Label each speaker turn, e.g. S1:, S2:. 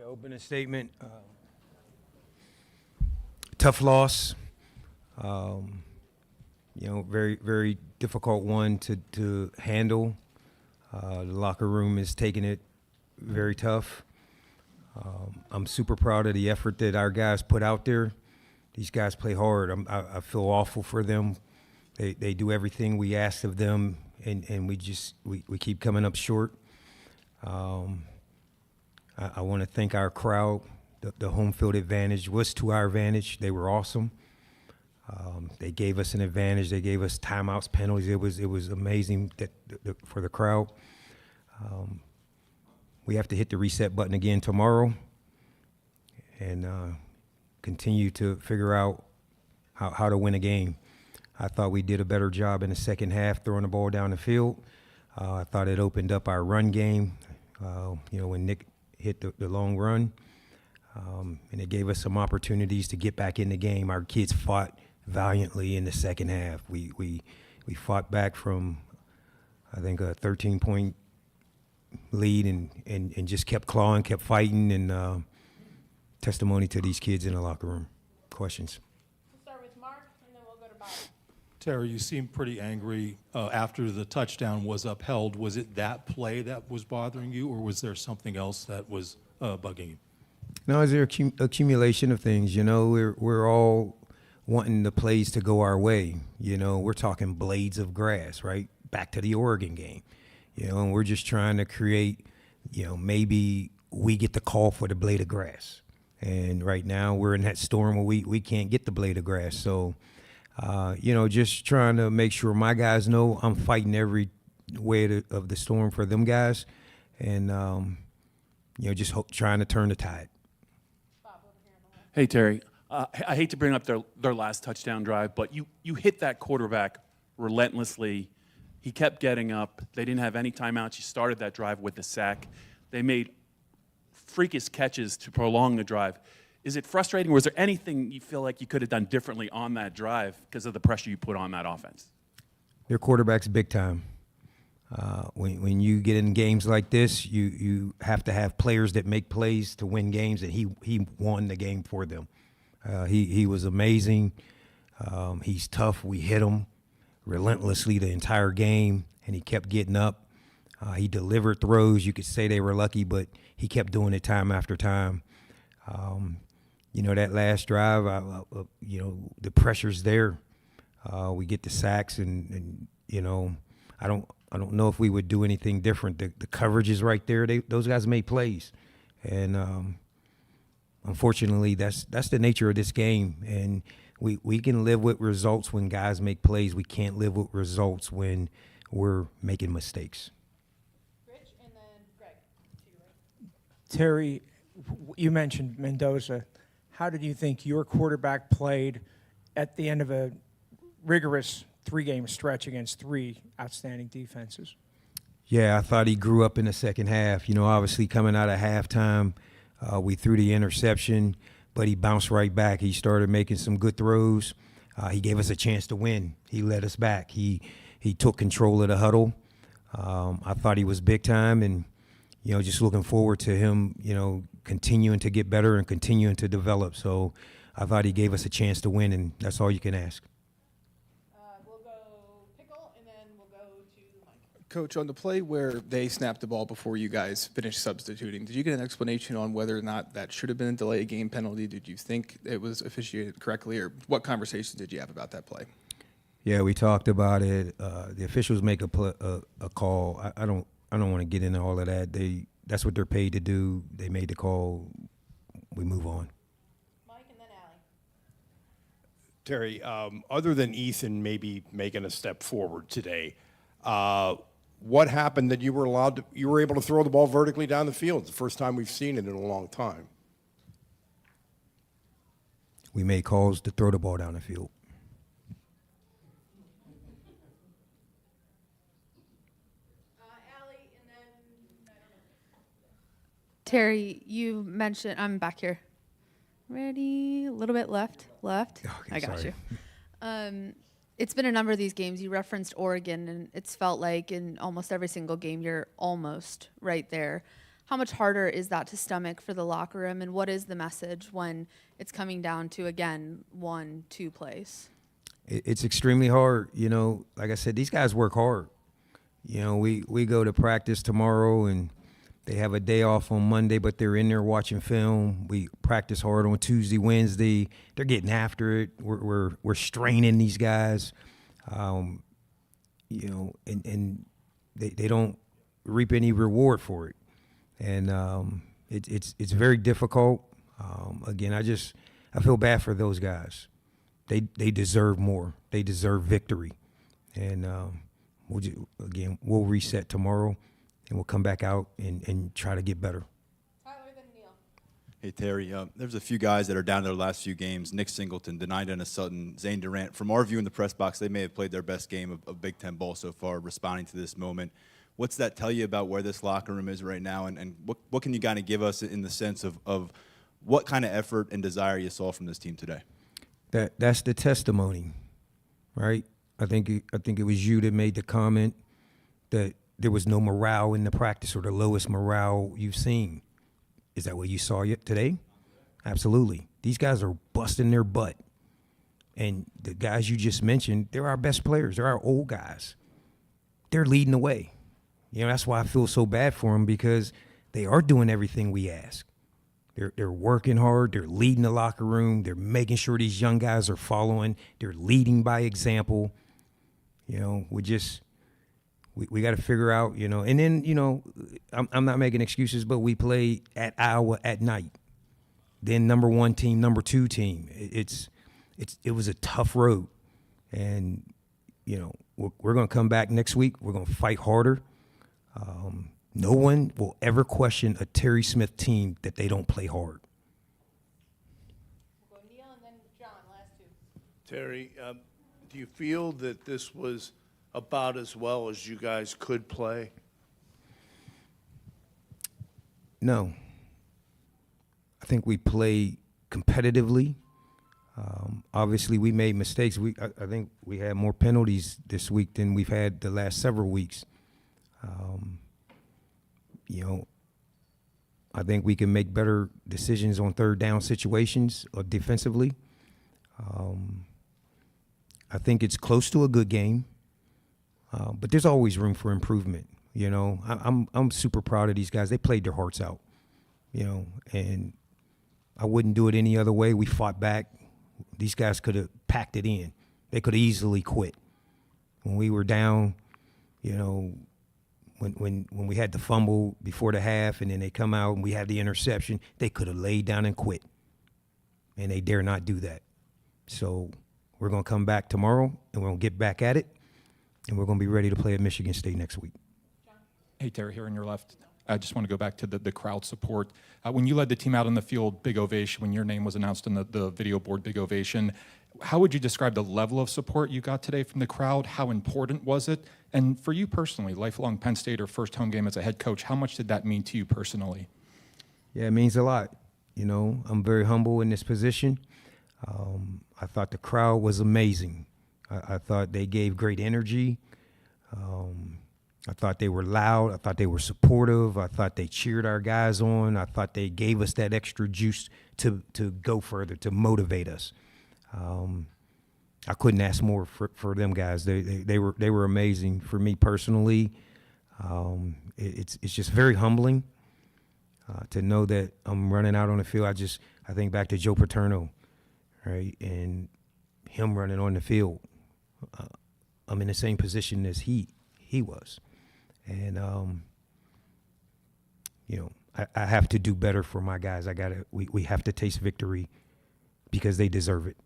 S1: Opening statement. Tough loss. Very, very difficult one to handle. The locker room is taking it very tough. I'm super proud of the effort that our guys put out there. These guys play hard. I feel awful for them. They do everything we ask of them, and we keep coming up short. I want to thank our crowd. The home field advantage was to our advantage. They were awesome. They gave us an advantage. They gave us timeouts, penalties. It was amazing for the crowd. We have to hit the reset button again tomorrow and continue to figure out how to win a game. I thought we did a better job in the second half throwing the ball down the field. I thought it opened up our run game, when Nick hit the long run. And it gave us some opportunities to get back in the game. Our kids fought valiantly in the second half. We fought back from, I think, a 13-point lead and just kept clawing, kept fighting, and testimony to these kids in the locker room. Questions?
S2: We'll start with Mark, and then we'll go to Bob.
S3: Terry, you seemed pretty angry after the touchdown was upheld. Was it that play that was bothering you, or was there something else that was bugging you?
S1: No, it's an accumulation of things. We're all wanting the plays to go our way. We're talking blades of grass, right? Back to the Oregon game. And we're just trying to create, maybe we get the call for the blade of grass. And right now we're in that storm where we can't get the blade of grass. So, just trying to make sure my guys know I'm fighting every way of the storm for them guys. And, just trying to turn the tide.
S4: Hey, Terry, I hate to bring up their last touchdown drive, but you hit that quarterback relentlessly. He kept getting up. They didn't have any timeouts. You started that drive with a sack. They made freakish catches to prolong the drive. Is it frustrating? Was there anything you feel like you could have done differently on that drive because of the pressure you put on that offense?
S1: Their quarterback's big time. When you get in games like this, you have to have players that make plays to win games, and he won the game for them. He was amazing. He's tough. We hit him relentlessly the entire game, and he kept getting up. He delivered throws. You could say they were lucky, but he kept doing it time after time. That last drive, the pressure's there. We get the sacks, and I don't know if we would do anything different. The coverage is right there. Those guys made plays, and unfortunately, that's the nature of this game. And we can live with results when guys make plays. We can't live with results when we're making mistakes.
S2: Rich, and then Greg. To your right.
S5: Terry, you mentioned Mendoza. How did you think your quarterback played at the end of a rigorous three-game stretch against three outstanding defenses?
S1: Yeah, I thought he grew up in the second half. Obviously coming out of halftime, we threw the interception, but he bounced right back. He started making some good throws. He gave us a chance to win. He led us back. He took control of the huddle. I thought he was big time, and just looking forward to him, continuing to get better and continuing to develop. So I thought he gave us a chance to win, and that's all you can ask.
S2: We'll go Pickle, and then we'll go to Mike.
S6: Coach, on the play where they snapped the ball before you guys finished substituting, did you get an explanation on whether or not that should have been a delay game penalty? Did you think it was officiated correctly, or what conversations did you have about that play?
S1: Yeah, we talked about it. The officials make a call. I don't want to get into all of that. That's what they're paid to do. They made the call. We move on.
S2: Mike, and then Allie.
S7: Terry, other than Ethan maybe making a step forward today, what happened that you were able to throw the ball vertically down the field? It's the first time we've seen it in a long time.
S1: We made calls to throw the ball down the field.
S2: Allie, and then I don't know.
S8: Terry, you mentioned, I'm back here. Ready? A little bit left.
S1: Okay,
S8: I got
S1: sorry.
S8: you. It's been a number of these games. You referenced Oregon, and it's felt like in almost every single game you're almost right there. how much harder is that to stomach for the locker room, and what is the message when it's coming down to, again, 1-2 plays?
S1: It's extremely hard. You know, like I said, these guys work hard. You know, we go to practice tomorrow and they have a day off on Monday, but they're in there watching film. We practice hard on Tuesday, Wednesday. They're getting after it. We're straining these guys. You know, and they don't reap any reward for it. And it's very difficult. Again, I feel bad for those guys. They deserve more. They deserve victory. And we'll reset tomorrow, and we'll come back out and try to get better.
S2: Tyler, then Neil.
S9: Hey, Terry, there's a few guys that are down their last few games. Nick Singleton, Denida Sutton, Zane Durant. From our view in the press box, they may have played their best game of Big Ten ball so far, responding to this moment. What's that tell you about where this locker room is right now, and what can you kind of give us in the sense of what kind of effort and desire you saw from this team today?
S1: That's the testimony, right? I think it was you that made the comment that there was no morale in the practice, or the lowest morale you've seen. Is that what you saw today? Absolutely. These guys are busting their butt. And the guys you just mentioned, they're our best players. They're our old guys. They're leading the way. You know, that's why I feel so bad for them, because they are doing everything we ask. They're working hard. They're leading the locker room. They're making sure these young guys are following. They're leading by example. You know, we got to figure out, you know, and then, you know, I'm not making excuses, but we play at Iowa at night. Then number 1 team, number 2 team. It was a tough road. And, you know, we're going to come back next week. We're going to fight harder. No one will ever question a Terry Smith team that they don't play hard.
S2: We'll go Neil and then John, last two.
S10: Terry, do you feel that this was about as well as you guys could play?
S1: No. I think we played competitively. Obviously, we made mistakes. I think we had more penalties this week than we've had the last several weeks. You know, I think we can make better decisions on third down situations or defensively. I think it's close to a good game, but there's always room for improvement. You know, I'm super proud of these guys. They played their hearts out, you know, and I wouldn't do it any other way. We fought back. These guys could have packed it in. They could have easily quit. When we were down, you know, when we had the fumble before the half and then they come out and we have the interception, they could have laid down and quit. And they dare not do that. So we're going to come back tomorrow and we're going to get back at it, and we're going to be ready to play at Michigan State next week.
S11: Hey, Terry, here on your left. I just want to go back to the crowd support. When you led the team out on the field, big ovation. When your name was announced on the video board, big ovation. How would you describe the level of support you got today from the crowd? How important was it? And for you personally, lifelong Penn State or first home game as a head coach, how much did that mean to you personally?
S1: Yeah, it means a lot. You know, I'm very humble in this position. I thought the crowd was amazing. I thought they gave great energy. I thought they were loud. I thought they were supportive. I thought they cheered our guys on. I thought they gave us that extra juice to go further, to motivate us. I couldn't ask more for them guys. They were amazing. For me personally, it's just very humbling to know that I'm running out on the field. I think back to Joe Paterno, right, and him running on the field. I'm in the same position as he was, and you know, I have to do better for my guys. We have to taste victory because they deserve it.